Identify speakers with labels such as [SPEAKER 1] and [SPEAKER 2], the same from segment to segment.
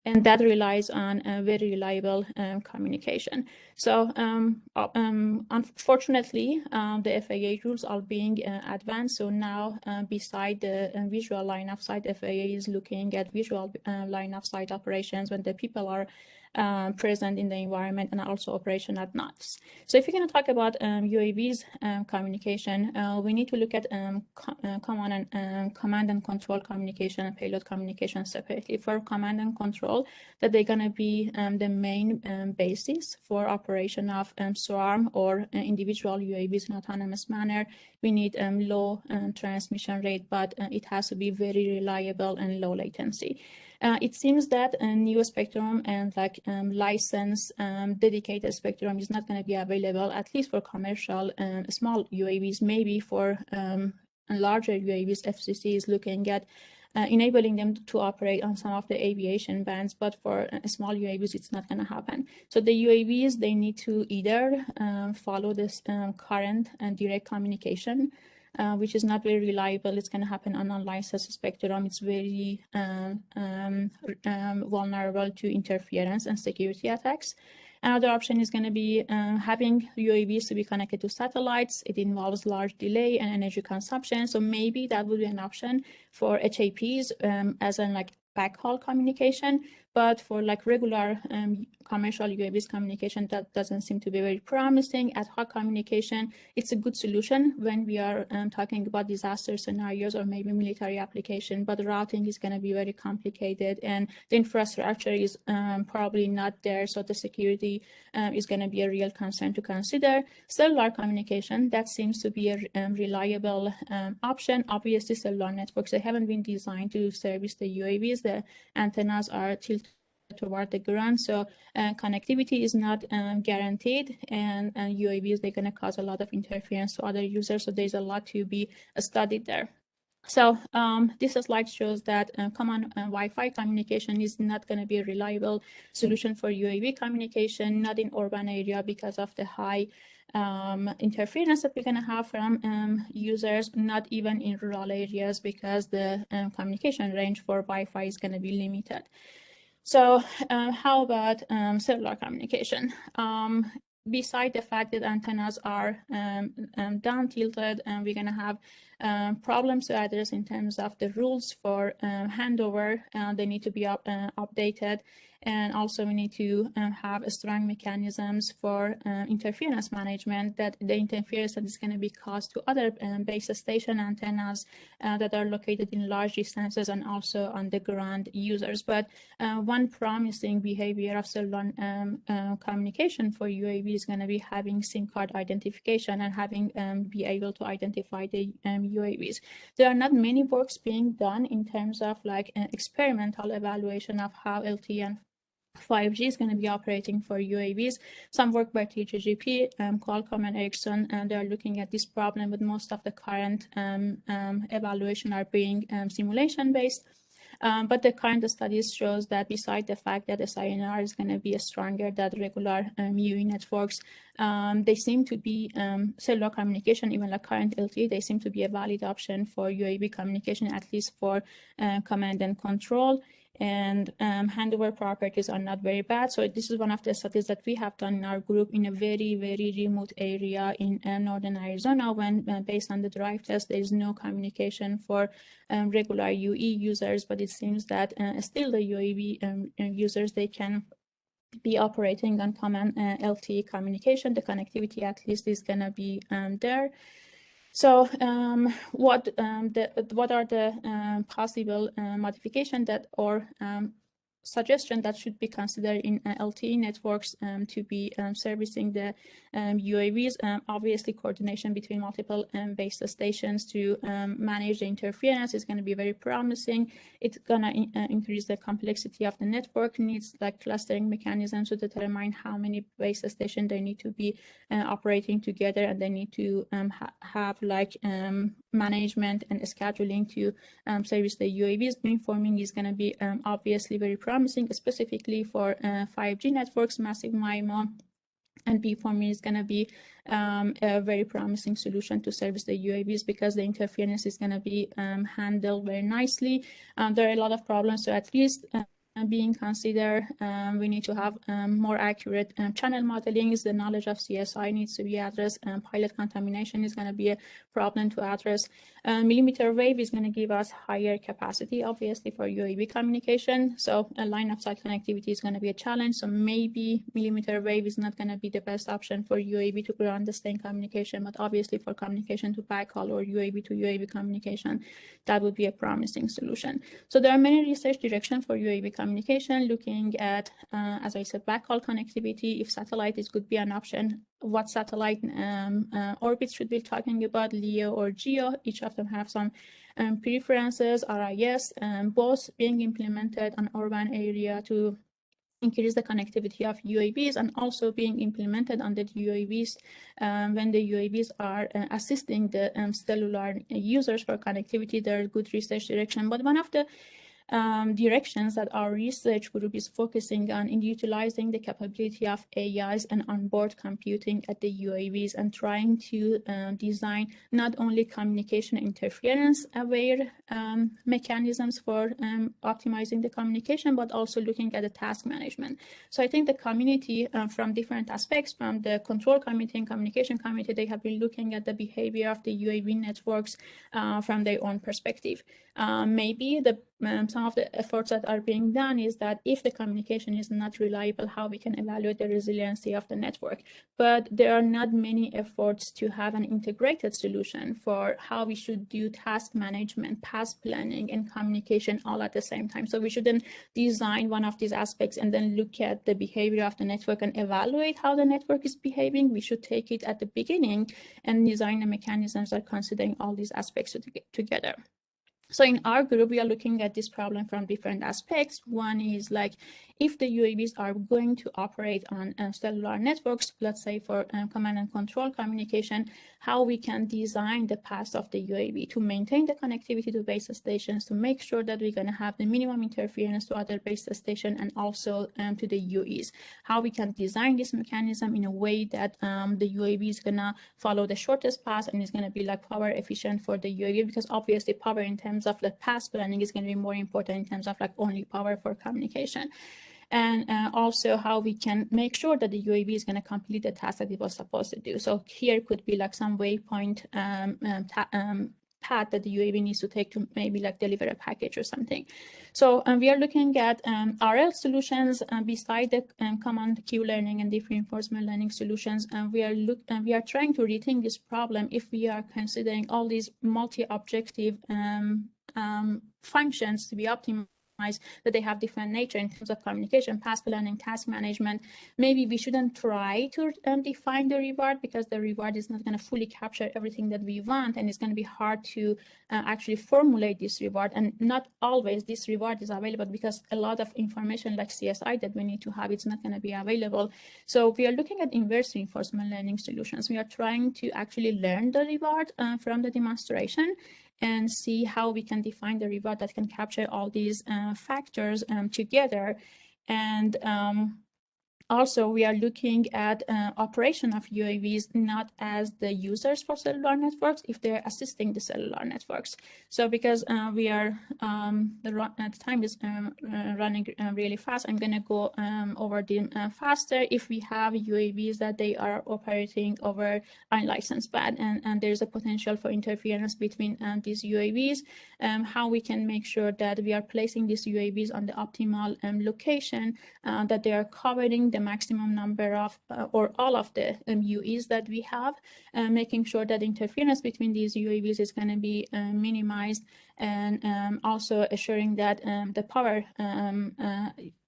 [SPEAKER 1] and that relies on very reliable communication. So unfortunately, the FAA rules are being advanced. So now, beside the visual line of sight, FAA is looking at visual line of sight operations when the people are present in the environment, and also operation at nights. So if you're going to talk about UAVs communication, we need to look at command and control communication and payload communication separately. For command and control, that they're going to be the main basis for operation of swarm or individual UAVs in autonomous manner. We need low transmission rate, but it has to be very reliable and low latency. It seems that a new spectrum and license dedicated spectrum is not going to be available, at least for commercial small UAVs. Maybe for larger UAVs, FCC is looking at enabling them to operate on some of the aviation bands, but for small UAVs, it's not going to happen. So the UAVs, they need to either follow this current and direct communication, which is not very reliable. It's going to happen on unlicensed spectrum. It's very vulnerable to interference and security attacks. Another option is going to be having UAVs to be connected to satellites. It involves large delay and energy consumption. So maybe that would be an option for HAPs as in backhaul communication. But for regular commercial UAVs communication, that doesn't seem to be very promising. Ad hoc communication, it's a good solution when we are talking about disaster scenarios or maybe military application, but routing is going to be very complicated, and the infrastructure is probably not there, so the security is going to be a real concern to consider. Cellular communication, that seems to be a reliable option. Obviously, cellular networks, they haven't been designed to service the UAVs. The antennas are tilted toward the ground, so connectivity is not guaranteed, and UAVs, they're going to cause a lot of interference to other users, so there's a lot to be studied there. So this slide shows that common Wi-Fi communication is not going to be a reliable solution for UAV communication, not in urban area because of the high interference that we're going to have from users, not even in rural areas because the communication range for Wi-Fi is going to be limited. So how about cellular communication? Beside the fact that antennas are down tilted, we're going to have problems to address in terms of the rules for handover. They need to be updated. And also we need to have strong mechanisms for interference management, that the interference that is going to be caused to other base station antennas that are located in large distances and also on the ground users. But one promising behavior of cellular communication for UAV is going to be having SIM card identification and having be able to identify the UAVs. There are not many works being done in terms of experimental evaluation of how LTE and 5G is going to be operating for UAVs. Some work by TGGP, Qualcomm and Ericsson, and they're looking at this problem, but most of the current evaluation are being simulation-based. But the current studies shows that beside the fact that SINR is going to be stronger than regular UE networks, they seem to be cellular communication, even like current LTE, they seem to be a valid option for UAV communication, at least for command and control. And handover properties are not very bad. So this is one of the studies that we have done in our group in a very, very remote area in northern Arizona, when based on the drive test, there is no communication for regular UE users, but it seems that still the UAV users, they can be operating on common LTE communication. The connectivity at least is going to be there. So what are the possible modifications that or suggestion that should be considered in LTE networks to be servicing the UAVs? Obviously, coordination between multiple base stations to manage the interference is going to be very promising. It's going to increase the complexity of the network, needs clustering mechanisms to determine how many base stations they need to be operating together, and they need to have management and scheduling to service the UAVs. Beamforming is going to be obviously very promising, specifically for 5G networks, massive MIMO, and beamforming is going to be a very promising solution to service the UAVs because the interference is going to be handled very nicely. There are a lot of problems, so at least being considered. We need to have more accurate channel modeling. The knowledge of CSI needs to be addressed. Pilot contamination is going to be a problem to address. Millimeter wave is going to give us higher capacity, obviously, for UAV communication. So a line of sight connectivity is going to be a challenge. So maybe millimeter wave is not going to be the best option for UAV to ground sustained communication, but obviously for communication to backhaul or UAV to UAV communication, that would be a promising solution. So there are many research directions for UAV communication, looking at, as I said, backhaul connectivity. If satellite could be an option, what satellite orbits should we be talking about, LEO or GEO? Each of them have some preferences. RIS, both being implemented on urban area to increase the connectivity of UAVs, and also being implemented on the UAVs when the UAVs are assisting the cellular users for connectivity. There are good research direction, but one of the directions that our research group is focusing on in utilizing the capability of AIs and onboard computing at the UAVs, and trying to design not only communication interference aware mechanisms for optimizing the communication, but also looking at the task management. So I think the community from different aspects, from the control committee and communication committee, they have been looking at the behavior of the UAV networks from their own perspective. Maybe some of the efforts that are being done is that if the communication is not reliable, how we can evaluate the resiliency of the network. But there are not many efforts to have an integrated solution for how we should do task management, path planning, and communication all at the same time. So we shouldn't design one of these aspects and then look at the behavior of the network and evaluate how the network is behaving. We should take it at the beginning and design the mechanisms that considering all these aspects together. So in our group, we are looking at this problem from different aspects. One is like, if the UAVs are going to operate on cellular networks, let's say for command and control communication, how we can design the path of the UAV to maintain the connectivity to base stations, to make sure that we're going to have the minimum interference to other base stations and also to the UEs. How we can design this mechanism in a way that the UAV is going to follow the shortest path and is going to be like power efficient for the UAV, because obviously power in terms of the path planning is going to be more important in terms of like only power for communication. And also how we can make sure that the UAV is going to complete the task that it was supposed to do. So here could be like some waypoint path that the UAV needs to take to maybe like deliver a package or something. So we are looking at RL solutions beside the command queue learning and deep reinforcement learning solutions. We are trying to rethink this problem if we are considering all these multi-objective functions to be optimized, that they have different nature in terms of communication, path planning, task management. Maybe we shouldn't try to define the reward, because the reward is not going to fully capture everything that we want, and it's going to be hard to actually formulate this reward. And not always this reward is available, because a lot of information like CSI that we need to have, it's not going to be available. So we are looking at inverse reinforcement learning solutions. We are trying to actually learn the reward from the demonstration and see how we can define the reward that can capture all these factors together. And also, we are looking at operation of UAVs not as the users for cellular networks, if they're assisting the cellular networks. So because we are, the time is running really fast, I'm going to go over them faster. If we have UAVs that they are operating over unlicensed band, and there's a potential for interference between these UAVs, how we can make sure that we are placing these UAVs on the optimal location, that they are covering the maximum number of or all of the UEs that we have, making sure that interference between these UAVs is going to be minimized, and also assuring that the power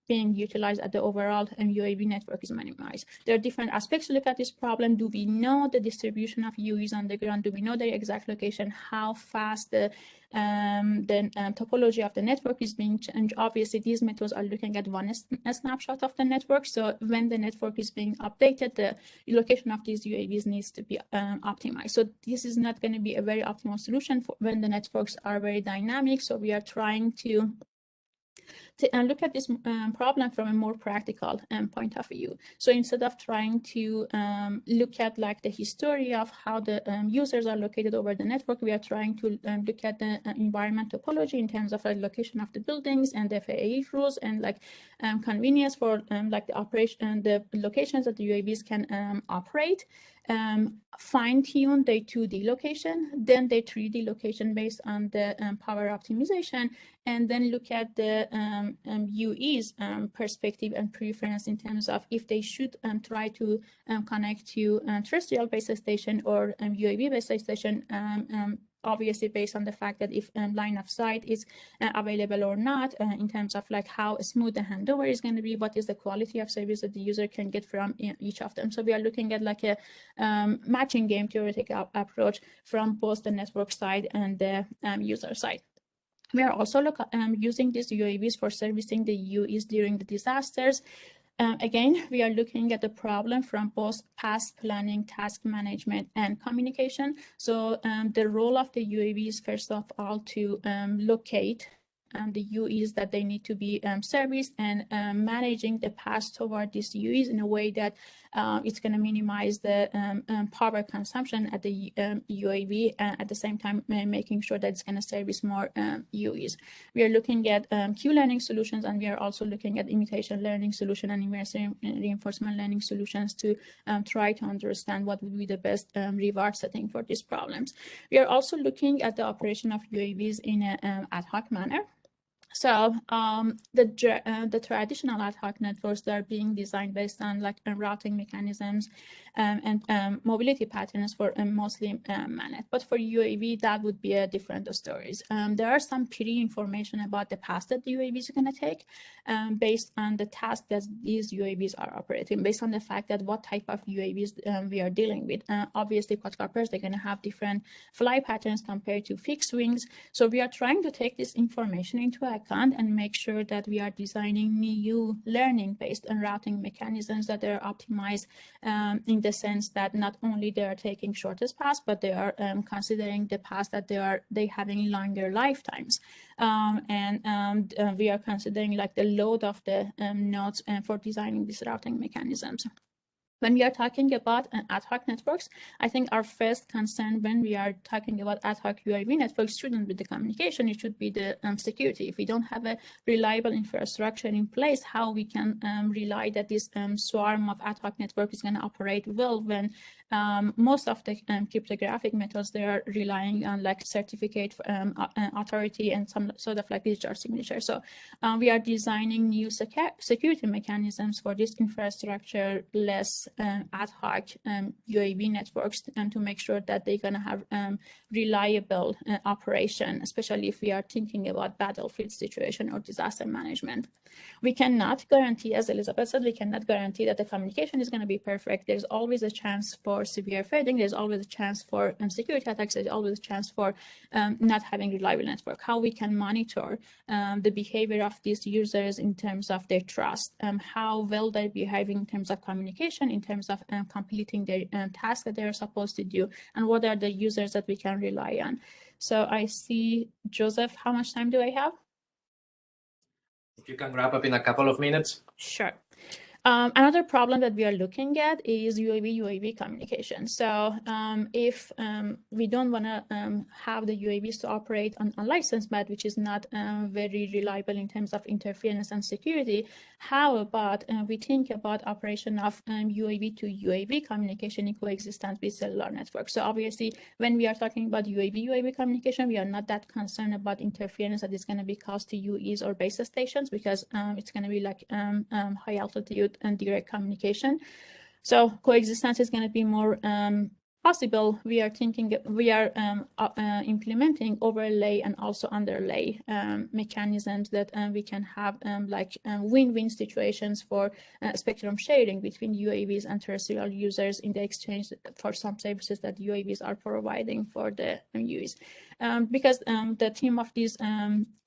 [SPEAKER 1] being utilized at the overall UAV network is minimized. There are different aspects to look at this problem. Do we know the distribution of UEs on the ground? Do we know their exact location? How fast the topology of the network is being changed? Obviously, these methods are looking at one snapshot of the network. So when the network is being updated, the location of these UAVs needs to be optimized. So this is not going to be a very optimal solution for when the networks are very dynamic. So we are trying to look at this problem from a more practical point of view. So instead of trying to look at like the history of how the users are located over the network, we are trying to look at the environment topology in terms of the location of the buildings and the FAA rules and like convenience for like the operation, the locations that the UAVs can operate. Fine-tune the 2D location, then the 3D location based on the power optimization, and then look at the UE's perspective and preference in terms of if they should try to connect to terrestrial base station or UAV base station, obviously based on the fact that if line of sight is available or not, in terms of like how smooth the handover is going to be, what is the quality of service that the user can get from each of them. So we are looking at like a matching game theoretic approach from both the network side and the user side. We are also using these UAVs for servicing the UEs during the disasters. Again, we are looking at the problem from both past planning, task management, and communication. So the role of the UAV is first of all to locate the UEs that they need to be serviced and managing the path toward these UEs in a way that it's going to minimize the power consumption at the UAV, and at the same time making sure that it's going to service more UEs. We are looking at Q-learning solutions, and we are also looking at imitation learning solution and reinforcement learning solutions to try to understand what would be the best reward setting for these problems. We are also looking at the operation of UAVs in an ad hoc manner. So the traditional ad hoc networks that are being designed based on like routing mechanisms and mobility patterns for mostly managed. But for UAV, that would be a different story. There are some pre-information about the path that the UAVs are going to take based on the task that these UAVs are operating, based on the fact that what type of UAVs we are dealing with. Obviously, quadcopters, they're going to have different fly patterns compared to fixed wings. So we are trying to take this information into account and make sure that we are designing new learning-based and routing mechanisms that are optimized in the sense that not only they are taking shortest paths, but they are considering the paths that they having longer lifetimes. We are considering like the load of the nodes for designing these routing mechanisms. When we are talking about ad hoc networks, I think our first concern when we are talking about ad hoc UAV networks shouldn't be the communication, it should be the security. If we don't have a reliable infrastructure in place, how we can rely that this swarm of ad hoc network is going to operate well when most of the cryptographic methods, they are relying on like certificate authority and some sort of like digital signature. So we are designing new security mechanisms for this infrastructure-less ad hoc UAV networks to make sure that they're going to have reliable operation, especially if we are thinking about battlefield situation or disaster management. We cannot guarantee, as Elizabeth said, we cannot guarantee that the communication is going to be perfect. There's always a chance for severe fading. There's always a chance for security attacks. There's always a chance for not having reliable network. How we can monitor the behavior of these users in terms of their trust, how well they're behaving in terms of communication, in terms of completing their tasks that they're supposed to do, and what are the users that we can rely on. So I see, Joseph, how much time do I have?
[SPEAKER 2] If you can wrap up in a couple of minutes.
[SPEAKER 1] Sure. Another problem that we are looking at is UAV communication. So if we don't want to have the UAVs to operate on unlicensed band, which is not very reliable in terms of interference and security, how about we think about operation of UAV to UAV communication in coexistence with cellular networks? So obviously, when we are talking about UAV communication, we are not that concerned about interference that is going to be caused to UEs or base stations, because it's going to be like high altitude and direct communication. So coexistence is going to be more possible. We are implementing overlay and also underlay mechanisms that we can have like win-win situations for spectrum sharing between UAVs and terrestrial users in the exchange for some services that UAVs are providing for the UEs. Because the theme of these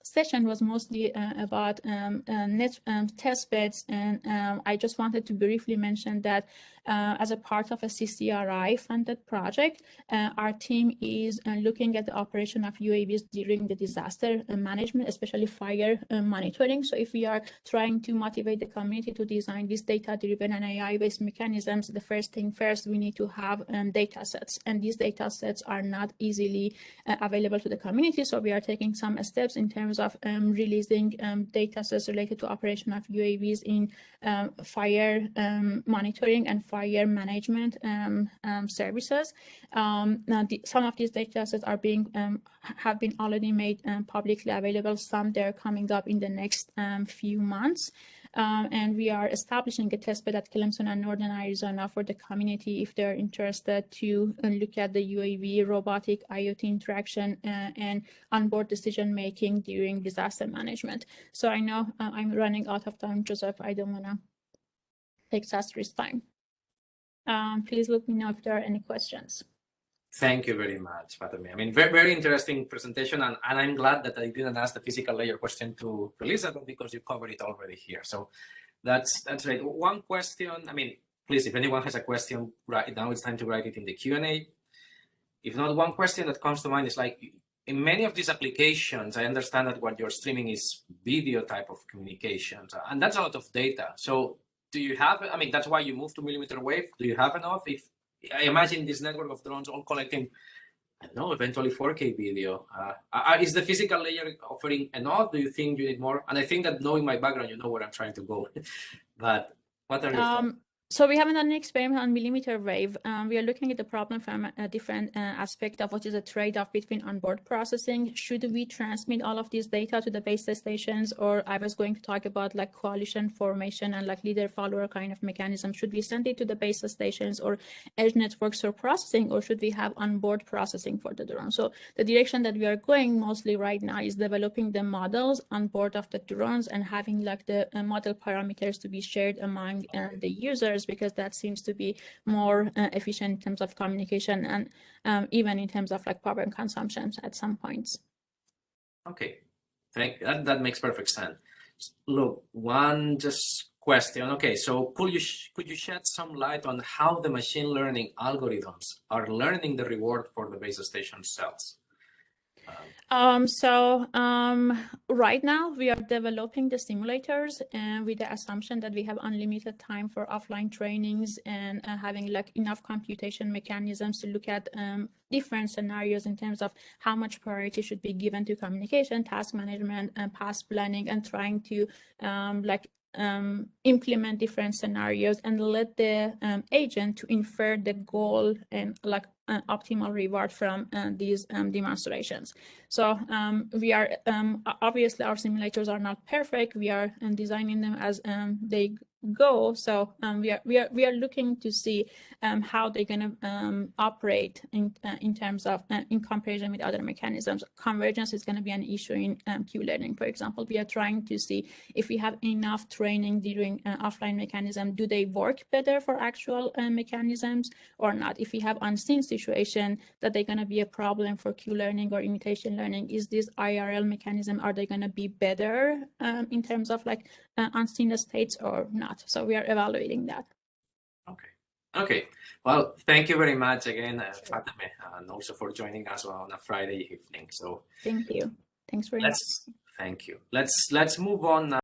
[SPEAKER 1] session was mostly about net test beds, and I just wanted to briefly mention that as a part of a CCRI funded project, our team is looking at the operation of UAVs during the disaster management, especially fire monitoring. So if we are trying to motivate the community to design these data-driven and AI-based mechanisms, the first thing first, we need to have data sets, and these data sets are not easily available to the community. So we are taking some steps in terms of releasing data sets related to operation of UAVs in fire monitoring and fire management services. Now some of these data sets are being have been already made publicly available. Some they're coming up in the next few months. And we are establishing a testbed at Clemson and Northern Arizona for the community if they're interested to look at the UAV, robotic, IoT interaction, and onboard decision making during disaster management. So I know I'm running out of time, Joseph. I don't want to take Sastri's time. Please let me know if there are any questions.
[SPEAKER 2] Thank you very much, Fatemeh. I mean, very, very interesting presentation, and I'm glad that I didn't ask the physical layer question to Elizabeth because you covered it already here. So that's right. One question, I mean, please, if anyone has a question right now, it's time to write it in the Q&A. If not, one question that comes to mind is like, in many of these applications, I understand that what you're streaming is video type of communications, and that's a lot of data. So do you have, I mean, that's why you moved to millimeter wave. Do you have enough? If I imagine this network of drones all collecting, I don't know, eventually 4K video. Is the physical layer offering enough? Do you think you need more? And I think that knowing my background, you know where I'm trying to go. But what are your thoughts?
[SPEAKER 1] So we haven't done an experiment on millimeter wave. We are looking at the problem from a different aspect of what is a trade-off between onboard processing. Should we transmit all of this data to the base stations? Or I was going to talk about like coalition formation and like leader-follower kind of mechanism. Should we send it to the base stations or edge networks for processing, or should we have onboard processing for the drone? So the direction that we are going mostly right now is developing the models on board of the drones and having like the model parameters to be shared among the users, because that seems to be more efficient in terms of communication and even in terms of like power consumption at some points.
[SPEAKER 2] Okay, that makes perfect sense. Look, one just question. Okay, so could you shed some light on how the machine learning algorithms are learning the reward for the base station cells?
[SPEAKER 1] Right now we are developing the simulators and with the assumption that we have unlimited time for offline trainings and having like enough computation mechanisms to look at different scenarios in terms of how much priority should be given to communication, task management, and path planning, and trying to implement different scenarios and let the agent to infer the goal and like optimal reward from these demonstrations. So we are obviously our simulators are not perfect. We are designing them as they go. So we are looking to see how they're going to operate in terms of in comparison with other mechanisms. Convergence is going to be an issue in Q-learning, for example. We are trying to see if we have enough training during offline mechanism, do they work better for actual mechanisms or not? If we have unseen situation that they're going to be a problem for Q-learning or imitation learning, is this IRL mechanism, are they going to be better in terms of like unseen states or not? So we are evaluating that.
[SPEAKER 2] Okay. Well, thank you very much again, Fatemeh, and also for joining us on a Friday evening. So
[SPEAKER 1] thank you. Thanks very much.
[SPEAKER 2] Thank you. Let's move on now.